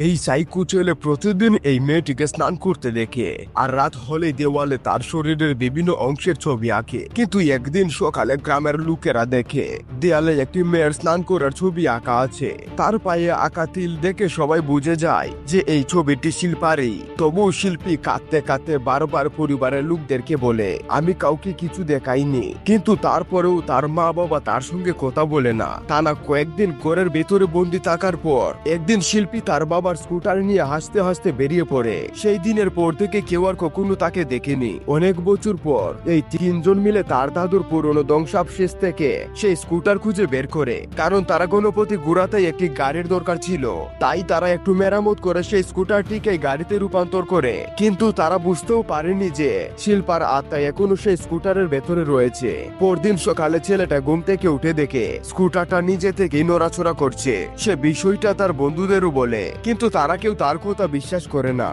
এই সাইকো ছেলে প্রতিদিন এই মেয়েটিকে স্নান করতে দেখে, আর রাত হলে দেওয়ালে তার শরীরের বিভিন্ন অংশের ছবি আঁকে। কিন্তু একদিন সকালে গ্রামের লোকেরা দেখে দেয়ালে একটি মেয়ের স্নান করার ছবি আঁকা আছে। তার পায়ে আঁকা তিল দেখে সবাই বুঝে যায় যে এই ছবিটি শিল্পারই। তবুও শিল্পী কাঁদতে কাঁদতে বারবার পরিবারের লোকদেরকে বলে, আমি কাউকে কিছু দেখাইনি। কিন্তু তারপরেও তার মা বাবা তার সঙ্গে কথা বলে না। টানা কয়েকদিন ঘরের ভেতরে বন্দি থাকার পর একদিন শিল্পী তার বাবার স্কুটার নিয়ে হাসতে হাসতে বেরিয়ে পড়ে। সেই দিনের পর থেকে কেউ আর কখনো তাকে দেখেনি। অনেক বছর পর এই তিনজন মিলে তার দাদুর পুরনো ধ্বংসাবশেষ থেকে সেই স্কুটার খুঁজে বের করে। কারণ তারা গণপতি ঘোরাতে একটি গাড়ির দরকার ছিল, তাই তারা একটু মেরামত করে সেই স্কুটারটিকে গাড়িতে রূপান্তর করে। কিন্তু তারা বুঝতেও পারেনি যে শিল্পার আত্মা এখনো সেই স্কুটারের ভেতরে রয়েছে। পরদিন সকালে ছেলেটা ঘুম থেকে উঠে দেখে স্কুটারটা নিজে থেকেই নড়াচড়া করছে। সে বিষয়টা তার বন্ধুদেরও বলে, কিন্তু তারা কেউ তার কথা বিশ্বাস করে না।